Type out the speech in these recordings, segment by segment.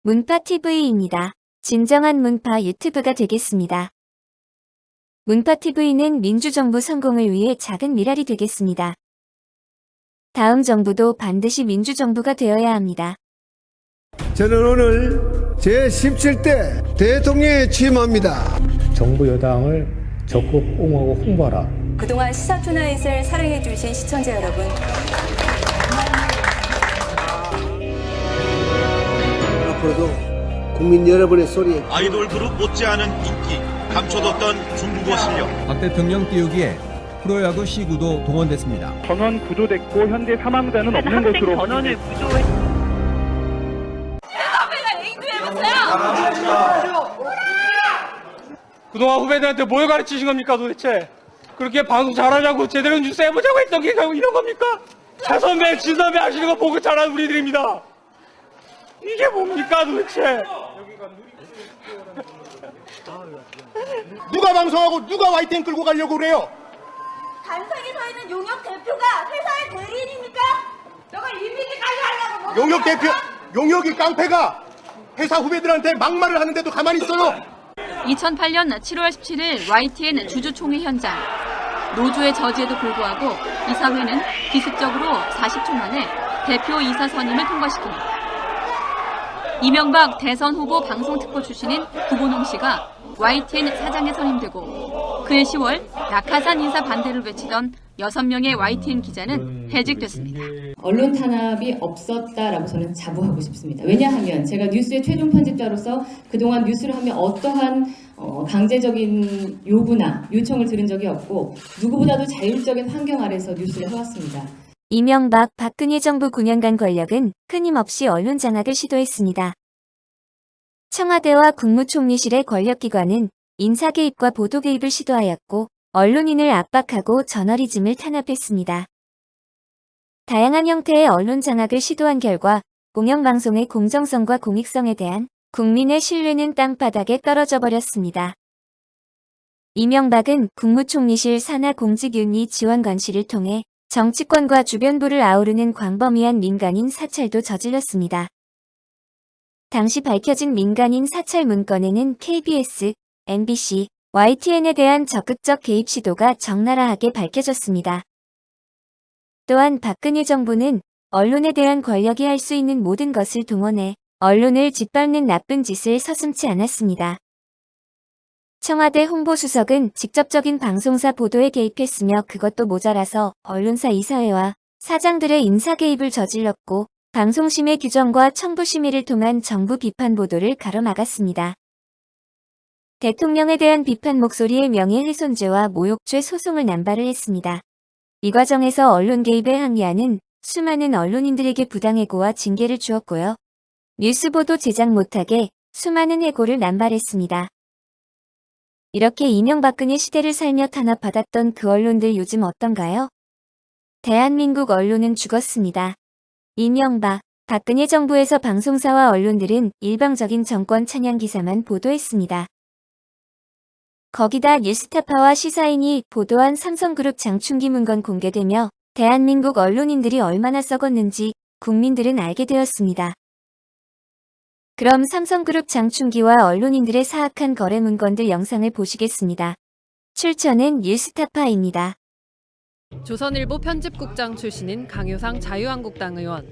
문파TV입니다. 진정한 문파 유튜브가 되겠습니다. 문파TV는 민주정부 성공을 위해 작은 미랄이 되겠습니다. 다음 정부도 반드시 민주정부가 되어야 합니다. 저는 오늘 제17대 대통령에 취임합니다. 정부 여당을 적극 옹호하고 홍보하라. 그동안 시사투나잇을 사랑해주신 시청자 여러분, 앞으로도 국민 여러분의 소리에 아이돌 그룹 못지않은 인기, 감춰뒀던 중국어 실력. 박 대통령 띄우기에 프로야구 시구도 동원됐습니다. 전원 구조됐고 현재 사망자는 없는 것으로 전원을 구조해. 그동안 후배들한테 뭘 가르치신 겁니까 도대체? 그렇게 방송 잘하자고 제대로 뉴스 해보자고 했던 게 결국 이런 겁니까? 차선배, 진선배 하시는 거 보고 잘하는 우리들입니다. 이게 뭡니까 도대체? 누가 방송하고 누가 YTN 끌고 가려고 그래요? 단상에 서 있는 용역 대표가 회사의 대리인입니까? 저걸 이미지까지 하려고 뭐 용역 대표, 용역이 깡패가 회사 후배들한테 막말을 하는데도 가만히 있어요? 2008년 7월 17일 YTN 주주총회 현장. 노조의 저지에도 불구하고 이사회는 기습적으로 40초 만에 대표 이사 선임을 통과시킵니다. 이명박 대선 후보 방송특보 출신인 구본홍 씨가 YTN 사장에 선임되고 그해 10월 낙하산 인사 반대를 외치던 6명의 YTN 기자는 해직됐습니다. 언론 탄압이 없었다라고 저는 자부하고 싶습니다. 왜냐하면 제가 뉴스의 최종 편집자로서 그동안 뉴스를 하면 어떠한 강제적인 요구나 요청을 들은 적이 없고 누구보다도 자율적인 환경 아래서 뉴스를 해왔습니다. 이명박, 박근혜 정부 9년간 권력은 끊임없이 언론 장악을 시도했습니다. 청와대와 국무총리실의 권력기관은 인사 개입과 보도 개입을 시도하였고 언론인을 압박하고 저널리즘을 탄압했습니다. 다양한 형태의 언론 장악을 시도한 결과 공영방송의 공정성과 공익성에 대한 국민의 신뢰는 땅바닥에 떨어져 버렸습니다. 이명박은 국무총리실 산하공직윤리 지원관실을 통해 정치권과 주변부를 아우르는 광범위한 민간인 사찰도 저질렀습니다. 당시 밝혀진 민간인 사찰 문건에는 KBS, MBC, YTN에 대한 적극적 개입 시도가 적나라하게 밝혀졌습니다. 또한 박근혜 정부는 언론에 대한 권력이 할 수 있는 모든 것을 동원해 언론을 짓밟는 나쁜 짓을 서슴지 않았습니다. 청와대 홍보수석은 직접적인 방송사 보도에 개입했으며 그것도 모자라서 언론사 이사회와 사장들의 인사 개입을 저질렀고 방송심의 규정과 청부심의를 통한 정부 비판 보도를 가로막았습니다. 대통령에 대한 비판 목소리의 명예훼손죄와 모욕죄 소송을 남발을 했습니다. 이 과정에서 언론 개입에 항의하는 수많은 언론인들에게 부당해고와 징계를 주었고요. 뉴스보도 제작 못하게 수많은 해고를 남발했습니다. 이렇게 이명박근혜 시대를 살며 탄압받았던 그 언론들 요즘 어떤가요? 대한민국 언론은 죽었습니다. 이명박, 박근혜 정부에서 방송사와 언론들은 일방적인 정권 찬양 기사만 보도했습니다. 거기다 뉴스타파와 시사인이 보도한 삼성그룹 장충기 문건 공개되며 대한민국 언론인들이 얼마나 썩었는지 국민들은 알게 되었습니다. 그럼 삼성그룹 장충기와 언론인들의 사악한 거래 문건들 영상을 보시겠습니다. 출처는 뉴스타파입니다. 조선일보 편집국장 출신인 강효상 자유한국당 의원.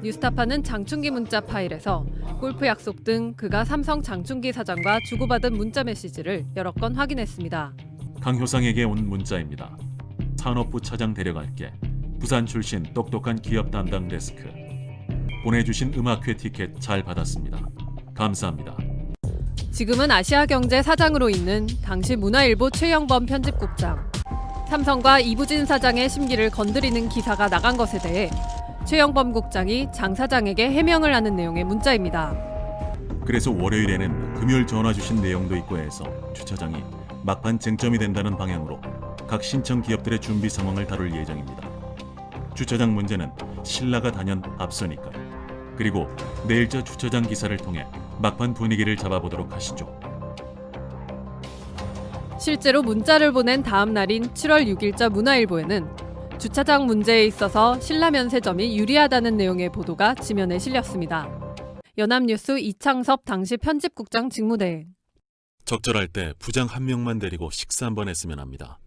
뉴스타파는 장충기 문자 파일에서 골프 약속 등 그가 삼성 장충기 사장과 주고받은 문자 메시지를 여러 건 확인했습니다. 강효상에게 온 문자입니다. 산업부 차장 데려갈게. 부산 출신 똑똑한 기업 담당 데스크. 보내주신 음악회 티켓 잘 받았습니다. 감사합니다. 지금은 아시아경제 사장으로 있는 당시 문화일보 최영범 편집국장. 삼성과 이부진 사장의 심기를 건드리는 기사가 나간 것에 대해 최영범 국장이 장 사장에게 해명을 하는 내용의 문자입니다. 그래서 월요일에는 금요일 전화 주신 내용도 있고 해서 주 차장이 막판 쟁점이 된다는 방향으로 각 신청 기업들의 준비 상황을 다룰 예정입니다. 주차장 문제는 신라가 단연 앞서니까. 그리고 내일자 주차장 기사를 통해 막판 분위기를 잡아보도록 하시죠. 실제로 문자를 보낸 다음 날인 7월 6일자 문화일보에는 주차장 문제에 있어서 신라 면세점이 유리하다는 내용의 보도가 지면에 실렸습니다. 연합뉴스 이창섭 당시 편집국장 직무대행. 적절할 때 부장 한 명만 데리고 식사 한번 했으면 합니다.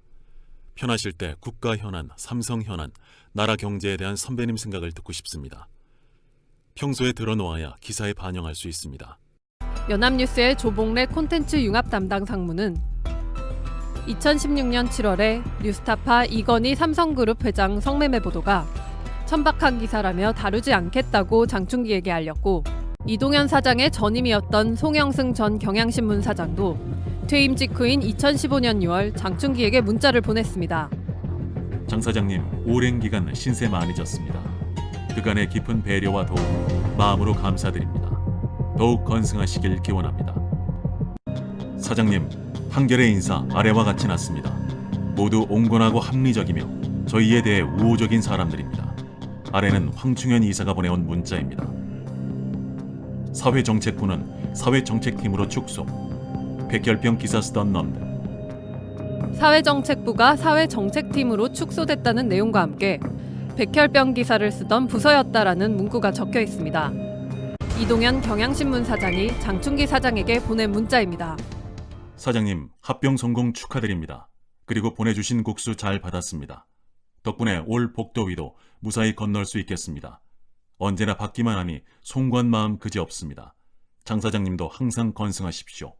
편하실 때 국가 현안, 삼성 현안, 나라 경제에 대한 선배님 생각을 듣고 싶습니다. 평소에 들어놓아야 기사에 반영할 수 있습니다. 연합뉴스의 조봉래 콘텐츠 융합 담당 상무는 2016년 7월에 뉴스타파 이건희 삼성그룹 회장 성매매 보도가 천박한 기사라며 다루지 않겠다고 장충기에게 알렸고, 이동현 사장의 전임이었던 송영승 전 경향신문 사장도 퇴임 직후인 2015년 6월 장충기에게 문자를 보냈습니다. 장 사장님, 오랜 기간 신세 많이 졌습니다. 그간의 깊은 배려와 도움 마음으로 감사드립니다. 더욱 건승하시길 기원합니다. 사장님, 한결의 인사 아래와 같이 났습니다. 모두 온건하고 합리적이며 저희에 대해 우호적인 사람들입니다. 아래는 황충현 이사가 보내온 문자입니다. 사회정책부는 사회정책팀으로 축소. 백혈병 기사 쓰던 놈들. 사회정책부가 사회정책팀으로 축소됐다는 내용과 함께 백혈병 기사를 쓰던 부서였다라는 문구가 적혀 있습니다. 이동현 경향신문 사장이 장충기 사장에게 보낸 문자입니다. 사장님, 합병 성공 축하드립니다. 그리고 보내주신 국수 잘 받았습니다. 덕분에 올 복도위도 무사히 건널 수 있겠습니다. 언제나 받기만 하니 송구한 마음 그지없습니다. 장 사장님도 항상 건승하십시오.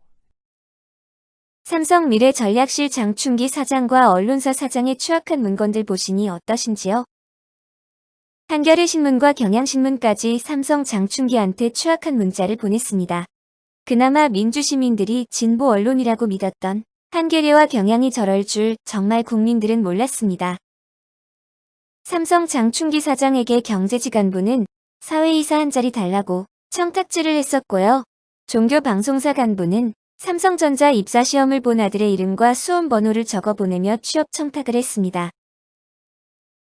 삼성미래전략실 장충기 사장과 언론사 사장의 추악한 문건들 보시니 어떠신지요? 한겨레 신문과 경향신문까지 삼성 장충기한테 추악한 문자를 보냈습니다. 그나마 민주시민들이 진보 언론이라고 믿었던 한겨레와 경향이 저럴 줄 정말 국민들은 몰랐습니다. 삼성 장충기 사장에게 경제지간부는 사회이사 한 자리 달라고 청탁질을 했었고요. 종교방송사 간부는 삼성전자 입사시험을 본 아들의 이름과 수험번호를 적어 보내며 취업 청탁을 했습니다.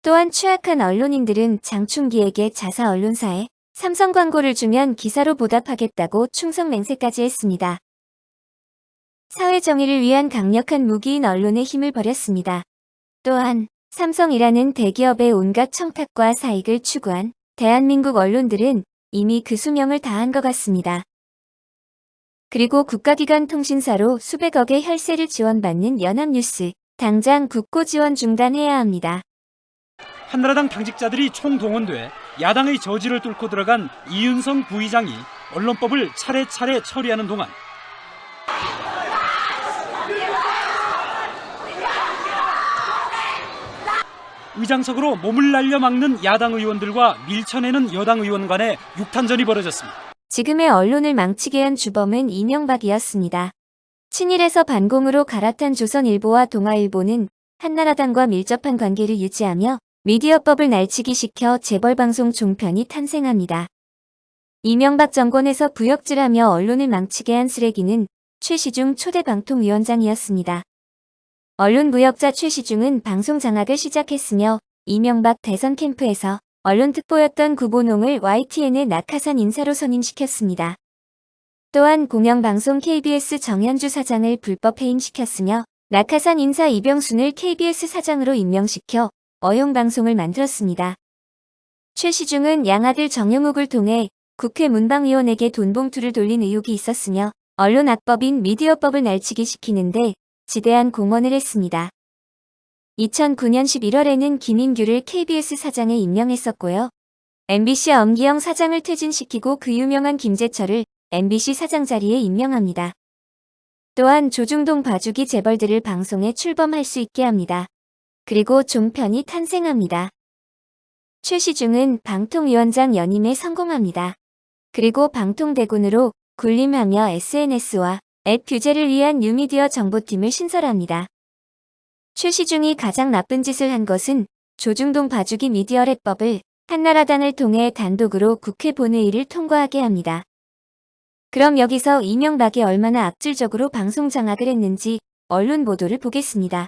또한 추악한 언론인들은 장충기에게 자사 언론사에 삼성 광고를 주면 기사로 보답하겠다고 충성 맹세까지 했습니다. 사회정의를 위한 강력한 무기인 언론의 힘을 버렸습니다. 또한 삼성이라는 대기업의 온갖 청탁과 사익을 추구한 대한민국 언론들은 이미 그 수명을 다한 것 같습니다. 그리고 국가기관 통신사로 수백억의 혈세를 지원받는 연합뉴스, 당장 국고 지원 중단해야 합니다. 한나라당 당직자들이 총동원돼 야당의 저지를 뚫고 들어간 이윤성 부의장이 언론법을 차례차례 처리하는 동안 의장석으로 몸을 날려 막는 야당 의원들과 밀쳐내는 여당 의원 간의 육탄전이 벌어졌습니다. 지금의 언론을 망치게 한 주범은 이명박이었습니다. 친일에서 반공으로 갈아탄 조선일보와 동아일보는 한나라당과 밀접한 관계를 유지하며 미디어법을 날치기시켜 재벌방송 종편이 탄생합니다. 이명박 정권에서 부역질하며 언론을 망치게 한 쓰레기는 최시중 초대 방통위원장이었습니다. 언론 무역자 최시중은 방송 장악을 시작했으며 이명박 대선 캠프에서 언론 특보였던 구본홍을 YTN의 낙하산 인사로 선임시켰습니다. 또한 공영방송 KBS 정현주 사장을 불법 해임시켰으며 낙하산 인사 이병순을 KBS 사장으로 임명시켜 어용방송을 만들었습니다. 최시중은 양아들 정영욱을 통해 국회 문방위원에게 돈봉투를 돌린 의혹이 있었으며 언론악법인 미디어법을 날치기시키는데 지대한 공헌을 했습니다. 2009년 11월에는 김인규를 KBS 사장에 임명했었고요. MBC 엄기영 사장을 퇴진시키고 그 유명한 김재철을 MBC 사장 자리에 임명합니다. 또한 조중동 봐주기 재벌들을 방송에 출범할 수 있게 합니다. 그리고 종편이 탄생합니다. 최시중은 방통위원장 연임에 성공합니다. 그리고 방통대군으로 군림하며 SNS와 앱 규제를 위한 뉴미디어 정보팀을 신설합니다. 최시중이 가장 나쁜 짓을 한 것은 조중동 봐주기 미디어랩법을 한나라당을 통해 단독으로 국회 본회의를 통과하게 합니다. 그럼 여기서 이명박이 얼마나 악질적으로 방송 장악을 했는지 언론 보도를 보겠습니다.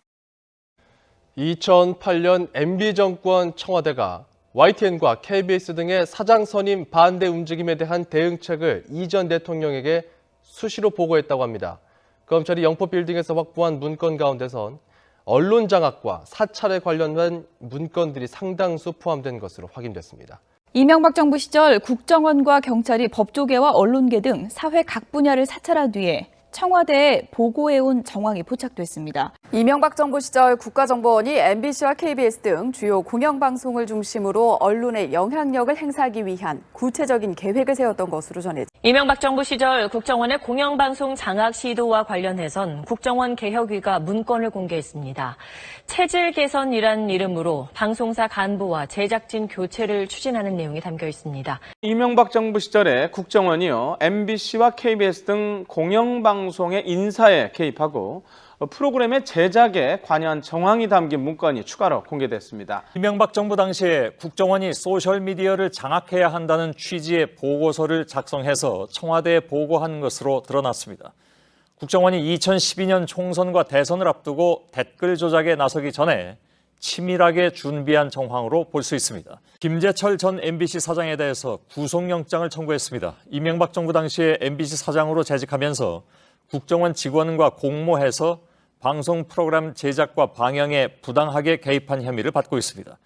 2008년 MB 정권 청와대가 YTN과 KBS 등의 사장 선임 반대 움직임에 대한 대응책을 이 전 대통령에게 수시로 보고했다고 합니다. 검찰이 영포빌딩에서 확보한 문건 가운데선 언론 장악과 사찰에 관련된 문건들이 상당수 포함된 것으로 확인됐습니다. 이명박 정부 시절 국정원과 경찰이 법조계와 언론계 등 사회 각 분야를 사찰한 뒤에 청와대에 보고해온 정황이 포착됐습니다. 이명박 정부 시절 국가정보원이 MBC와 KBS 등 주요 공영방송을 중심으로 언론의 영향력을 행사하기 위한 구체적인 계획을 세웠던 것으로 전해집니다. 이명박 정부 시절 국정원의 공영방송 장악 시도와 관련해선 국정원 개혁위가 문건을 공개했습니다. 체질 개선이란 이름으로 방송사 간부와 제작진 교체를 추진하는 내용이 담겨 있습니다. 이명박 정부 시절에 국정원이요, MBC와 KBS 등 공영방송의 인사에 개입하고 프로그램의 제작에 관여한 정황이 담긴 문건이 추가로 공개됐습니다. 이명박 정부 당시에 국정원이 소셜미디어를 장악해야 한다는 취지의 보고서를 작성해서 청와대에 보고한 것으로 드러났습니다. 국정원이 2012년 총선과 대선을 앞두고 댓글 조작에 나서기 전에 치밀하게 준비한 정황으로 볼 수 있습니다. 김재철 전 MBC 사장에 대해서 구속영장을 청구했습니다. 이명박 정부 당시에 MBC 사장으로 재직하면서 국정원 직원과 공모해서 방송 프로그램 제작과 방영에 부당하게 개입한 혐의를 받고 있습니다.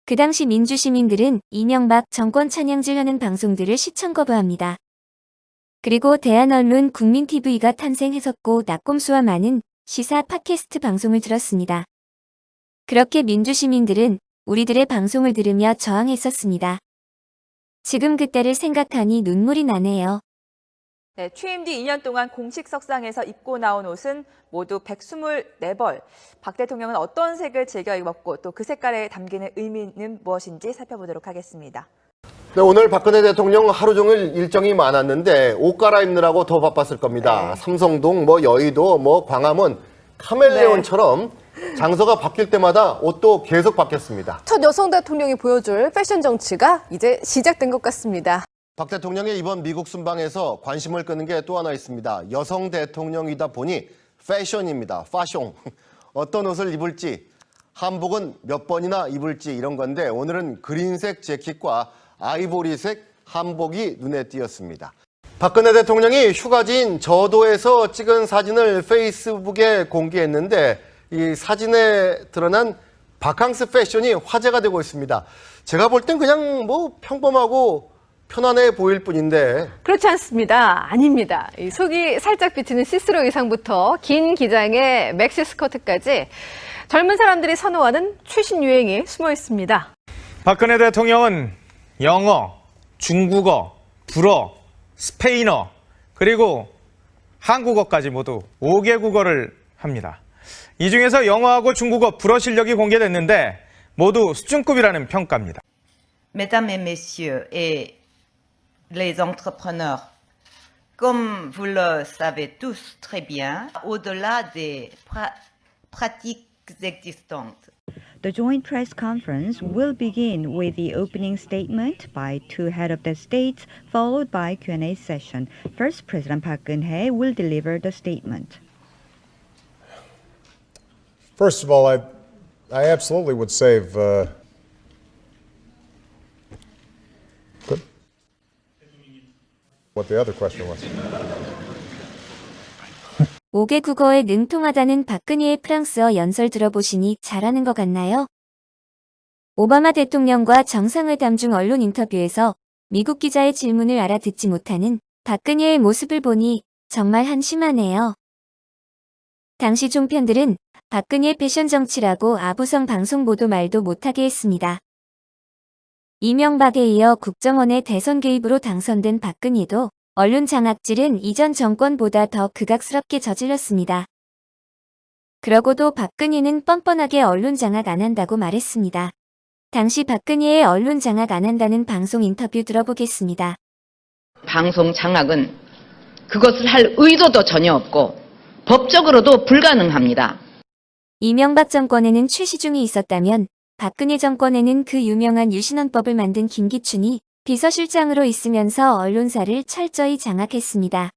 그 당시 민주시민들은 이명박 정권 찬양질하는 방송들을 시청 거부합니다. 그리고 대한언론 국민TV가 탄생했었고 낙곰수와 많은 시사 팟캐스트 방송을 들었습니다. 그렇게 민주시민들은 우리들의 방송을 들으며 저항했었습니다. 지금 그때를 생각하니 눈물이 나네요. 네, 취임 뒤 2년 동안 공식 석상에서 입고 나온 옷은 모두 124벌. 박 대통령은 어떤 색을 즐겨 입었고 또 그 색깔에 담기는 의미는 무엇인지 살펴보도록 하겠습니다. 네, 오늘 박근혜 대통령 하루 종일 일정이 많았는데 옷 갈아입느라고 더 바빴을 겁니다. 삼성동, 여의도, 광화문, 카멜레온처럼 장소가 바뀔 때마다 옷도 계속 바뀌었습니다. 첫 여성 대통령이 보여줄 패션 정치가 이제 시작된 것 같습니다. 박 대통령의 이번 미국 순방에서 관심을 끄는 게 또 하나 있습니다. 여성 대통령이다 보니 패션입니다. 파숑. 어떤 옷을 입을지, 한복은 몇 번이나 입을지 이런 건데 오늘은 그린색 재킷과 아이보리색 한복이 눈에 띄었습니다. 박근혜 대통령이 휴가지인 저도에서 찍은 사진을 페이스북에 공개했는데 이 사진에 드러난 바캉스 패션이 화제가 되고 있습니다. 제가 볼 땐 그냥 평범하고 편안해 보일 뿐인데. 그렇지 않습니다. 아닙니다. 이 속이 살짝 비치는 시스루 의상부터 긴 기장의 맥시 스커트까지 젊은 사람들이 선호하는 최신 유행이 숨어 있습니다. 박근혜 대통령은 영어, 중국어, 불어, 스페인어, 그리고 한국어까지 모두 5개 국어를 합니다. 이 중에서 영어하고 중국어, 불어 실력이 공개됐는데 모두 수준급이라는 평가입니다. Mesdames et messieurs et les entrepreneurs, comme vous le savez tous très bien, au-delà des pratiques existantes. The joint press conference will begin with the opening statement by two heads of the states, followed by Q&A session. First, President Park Geun-hye will deliver the statement. First of all, I absolutely would save what the other question was. 5개 국어에 능통하다는 박근혜의 프랑스어 연설 들어보시니 잘하는 것 같나요? 오바마 대통령과 정상회담 중 언론 인터뷰에서 미국 기자의 질문을 알아듣지 못하는 박근혜의 모습을 보니 정말 한심하네요. 당시 종편들은 박근혜 패션 정치라고 아부성 방송 보도 말도 못하게 했습니다. 이명박에 이어 국정원의 대선 개입으로 당선된 박근혜도 언론 장악질은 이전 정권보다 더 극악스럽게 저질렀습니다. 그러고도 박근혜는 뻔뻔하게 언론 장악 안 한다고 말했습니다. 당시 박근혜의 언론 장악 안 한다는 방송 인터뷰 들어보겠습니다. 방송 장악은 그것을 할 의도도 전혀 없고 법적으로도 불가능합니다. 이명박 정권에는 최시중이 있었다면 박근혜 정권에는 그 유명한 유신헌법을 만든 김기춘이 비서실장으로 있으면서 언론사를 철저히 장악했습니다.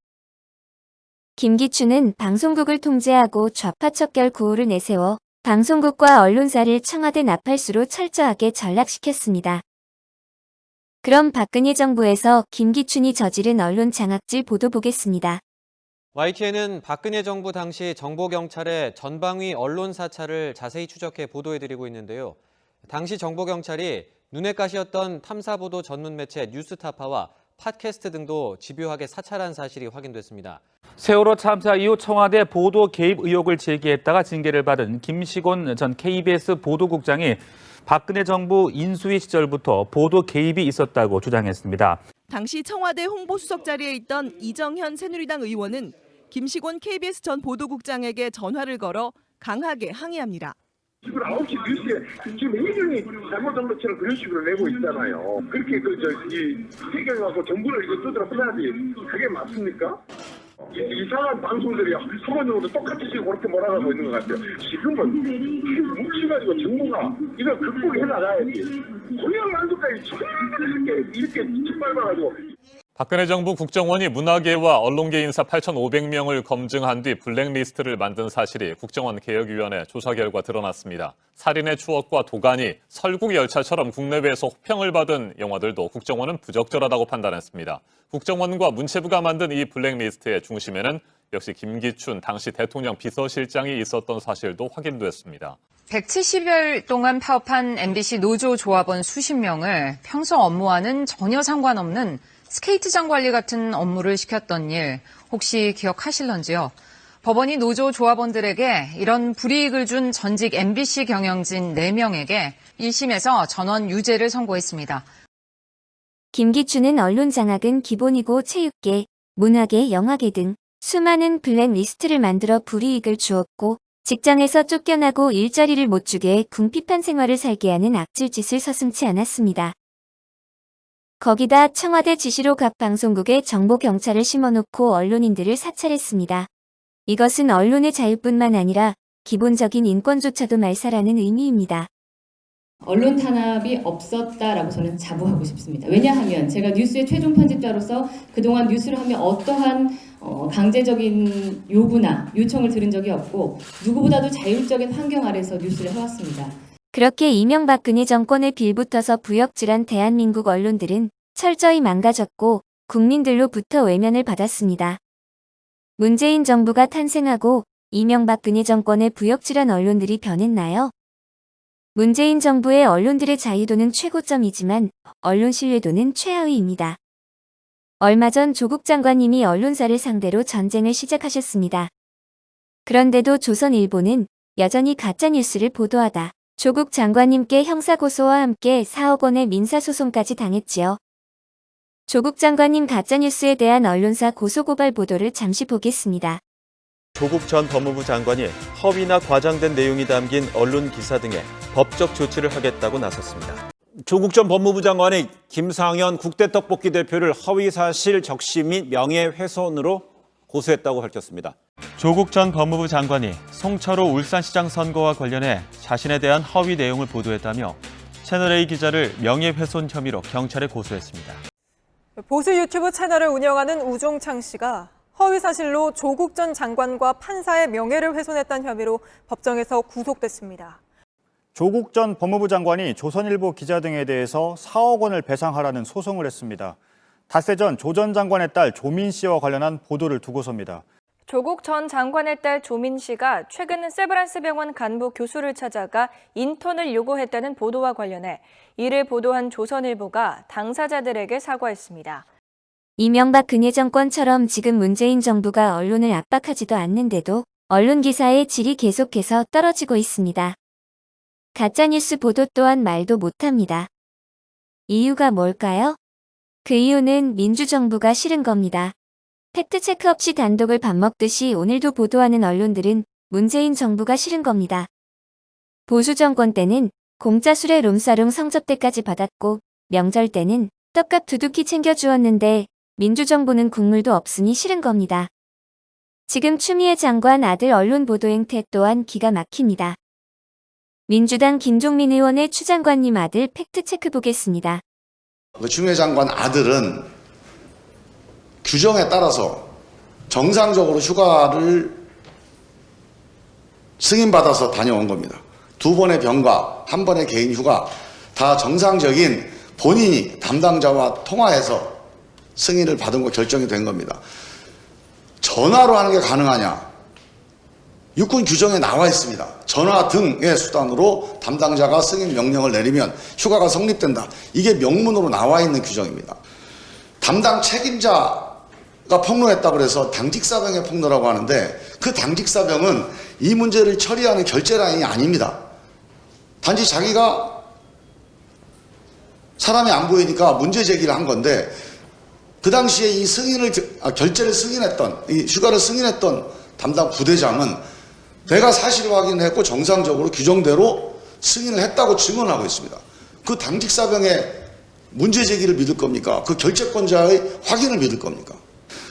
김기춘은 방송국을 통제하고 좌파 척결 구호를 내세워 방송국과 언론사를 청와대 나팔수로 철저하게 전락시켰습니다. 그럼 박근혜 정부에서 김기춘이 저지른 언론 장악질 보도 보겠습니다. YTN은 박근혜 정부 당시 정보경찰의 전방위 언론 사찰을 자세히 추적해 보도해드리고 있는데요. 당시 정보경찰이 눈엣 가시였던 탐사보도 전문 매체 뉴스타파와 팟캐스트 등도 집요하게 사찰한 사실이 확인됐습니다. 세월호 참사 이후 청와대 보도 개입 의혹을 제기했다가 징계를 받은 김시곤 전 KBS 보도국장이 박근혜 정부 인수위 시절부터 보도 개입이 있었다고 주장했습니다. 당시 청와대 홍보수석 자리에 있던 이정현 새누리당 의원은 김시곤 KBS 전 보도국장에게 전화를 걸어 강하게 항의합니다. 지금 9시 뉴스에 지금 해경이 잘못한 것처럼 그런 식으로 내고 있잖아요. 그렇게 해경하고 정부를 이거 두드러 패야지. 그게 맞습니까? 이상한 방송들이 서론적으로 똑같이 지금 그렇게 몰아가고 있는 것 같아요. 지금은 뭉쳐가지고 정부가 이걸 극복해 나가야지. 고향 만두까지 전부 이렇게 짓밟아가지고. 박근혜 정부 국정원이 문화계와 언론계 인사 8,500명을 검증한 뒤 블랙리스트를 만든 사실이 국정원 개혁위원회 조사 결과 드러났습니다. 살인의 추억과 도가니, 설국열차처럼 국내외에서 호평을 받은 영화들도 국정원은 부적절하다고 판단했습니다. 국정원과 문체부가 만든 이 블랙리스트의 중심에는 역시 김기춘 당시 대통령 비서실장이 있었던 사실도 확인됐습니다. 170일 동안 파업한 MBC 노조 조합원 수십 명을 평소 업무와는 전혀 상관없는 스케이트장 관리 같은 업무를 시켰던 일 혹시 기억하실런지요? 법원이 노조 조합원들에게 이런 불이익을 준 전직 MBC 경영진 4명에게 1심에서 전원 유죄를 선고했습니다. 김기춘은 언론 장악은 기본이고 체육계, 문화계, 영화계 등 수많은 블랙리스트를 만들어 불이익을 주었고 직장에서 쫓겨나고 일자리를 못 주게 궁핍한 생활을 살게 하는 악질짓을 서슴지 않았습니다. 거기다 청와대 지시로 각 방송국에 정보 경찰을 심어놓고 언론인들을 사찰했습니다. 이것은 언론의 자유뿐만 아니라 기본적인 인권조차도 말살하는 의미입니다. 언론 탄압이 없었다라고 저는 자부하고 싶습니다. 왜냐하면 제가 뉴스의 최종 편집자로서 그동안 뉴스를 하면 어떠한 강제적인 요구나 요청을 들은 적이 없고 누구보다도 자율적인 환경 아래서 뉴스를 해왔습니다. 그렇게 이명박근혜 정권에 빌붙어서 부역질한 대한민국 언론들은 철저히 망가졌고 국민들로부터 외면을 받았습니다. 문재인 정부가 탄생하고 이명박근혜 정권에 부역질한 언론들이 변했나요? 문재인 정부의 언론들의 자유도는 최고점이지만 언론 신뢰도는 최하위입니다. 얼마 전 조국 장관님이 언론사를 상대로 전쟁을 시작하셨습니다. 그런데도 조선일보는 여전히 가짜뉴스를 보도하다 조국 장관님께 형사고소와 함께 4억 원의 민사소송까지 당했지요. 조국 장관님 가짜뉴스에 대한 언론사 고소고발 보도를 잠시 보겠습니다. 조국 전 법무부 장관이 허위나 과장된 내용이 담긴 언론 기사 등에 법적 조치를 하겠다고 나섰습니다. 조국 전 법무부 장관이 김상현 국대떡볶이 대표를 허위사실 적시 및 명예훼손으로 고소했다고 밝혔습니다. 조국 전 법무부 장관이 송철호 울산시장 선거와 관련해 자신에 대한 허위 내용을 보도했다며 채널A 기자를 명예훼손 혐의로 경찰에 고소했습니다. 보수 유튜브 채널을 운영하는 우종창 씨가 허위사실로 조국 전 장관과 판사의 명예를 훼손했다는 혐의로 법정에서 구속됐습니다. 조국 전 법무부 장관이 조선일보 기자 등에 대해서 4억 원을 배상하라는 소송을 했습니다. 닷새 전 조 전 장관의 딸 조민 씨와 관련한 보도를 두고서입니다. 조국 전 장관의 딸 조민 씨가 최근 세브란스 병원 간부 교수를 찾아가 인턴을 요구했다는 보도와 관련해 이를 보도한 조선일보가 당사자들에게 사과했습니다. 이명박근혜 정권처럼 지금 문재인 정부가 언론을 압박하지도 않는데도 언론 기사의 질이 계속해서 떨어지고 있습니다. 가짜뉴스 보도 또한 말도 못합니다. 이유가 뭘까요? 그 이유는 민주정부가 싫은 겁니다. 팩트체크 없이 단독을 밥 먹듯이 오늘도 보도하는 언론들은 문재인 정부가 싫은 겁니다. 보수 정권 때는 공짜 술에 룸사롱 성접대까지 받았고 명절 때는 떡값 두둑히 챙겨주었는데 민주정부는 국물도 없으니 싫은 겁니다. 지금 추미애 장관 아들 언론 보도 행태 또한 기가 막힙니다. 민주당 김종민 의원의 추 장관님 아들 팩트체크 보겠습니다. 추미애 장관 아들은 규정에 따라서 정상적으로 휴가를 승인받아서 다녀온 겁니다. 2번의 병가, 1번의 개인 휴가 다 정상적인 본인이 담당자와 통화해서 승인을 받은 거 결정이 된 겁니다. 전화로 하는 게 가능하냐? 육군 규정에 나와 있습니다. 전화 등의 수단으로 담당자가 승인 명령을 내리면 휴가가 성립된다. 이게 명문으로 나와 있는 규정입니다. 담당 책임자가 폭로했다고 해서 당직사병의 폭로라고 하는데 그 당직사병은 이 문제를 처리하는 결재라인이 아닙니다. 단지 자기가 사람이 안 보이니까 문제 제기를 한 건데 그 당시에 이 결재를 승인했던, 이 휴가를 승인했던 담당 부대장은 내가 사실을 확인했고 정상적으로 규정대로 승인을 했다고 증언하고 있습니다. 그 당직사병의 문제 제기를 믿을 겁니까? 그 결재권자의 확인을 믿을 겁니까?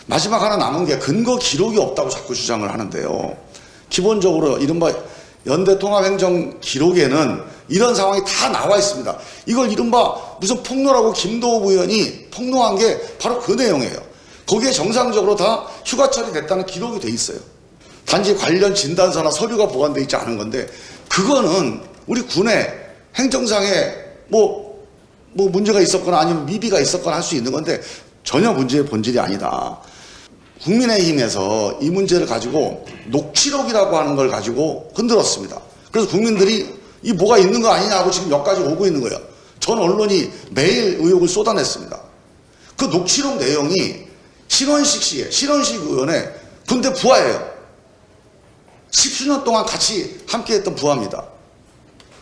마지막 하나 남은 게 근거 기록이 없다고 자꾸 주장을 하는데요. 기본적으로 이른바 연대통합행정 기록에는 이런 상황이 다 나와 있습니다. 이걸 이른바 무슨 폭로라고 김도읍 의원이 폭로한 게 바로 그 내용이에요. 거기에 정상적으로 다 휴가 처리됐다는 기록이 돼 있어요. 단지 관련 진단서나 서류가 보관돼 있지 않은 건데 그거는 우리 군의 행정상에 뭐 문제가 있었거나 아니면 미비가 있었거나 할 수 있는 건데 전혀 문제의 본질이 아니다. 국민의힘에서 이 문제를 가지고 녹취록이라고 하는 걸 가지고 흔들었습니다. 그래서 국민들이 이 뭐가 있는 거 아니냐 하고 지금 여기까지 오고 있는 거예요. 전 언론이 매일 의혹을 쏟아냈습니다. 그 녹취록 내용이 신원식 의원의 군대 부하예요. 10수년 동안 같이 함께했던 부하입니다.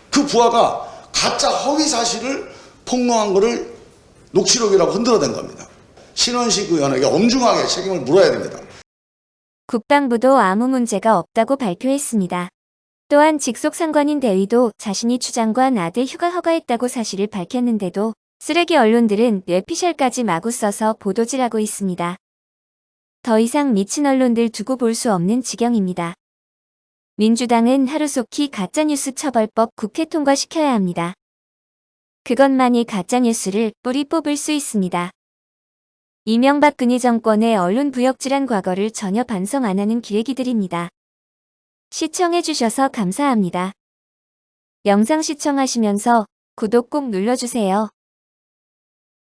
그 부하가 가짜 허위 사실을 폭로한 것을 녹취록이라고 흔들어댄 겁니다. 신원식 의원에게 엄중하게 책임을 물어야 됩니다. 국방부도 아무 문제가 없다고 발표했습니다. 또한 직속 상관인 대위도 자신이 추장관 아들 휴가 허가했다고 사실을 밝혔는데도 쓰레기 언론들은 뇌피셜까지 마구 써서 보도질하고 있습니다. 더 이상 미친 언론들 두고 볼 수 없는 지경입니다. 민주당은 하루속히 가짜뉴스 처벌법 국회 통과시켜야 합니다. 그것만이 가짜뉴스를 뿌리 뽑을 수 있습니다. 이명박근혜 정권의 언론 부역질한 과거를 전혀 반성 안 하는 기레기들입니다. 시청해주셔서 감사합니다. 영상 시청하시면서 구독 꼭 눌러주세요.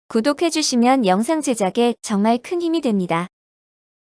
구독해주시면 영상 제작에 정말 큰 힘이 됩니다.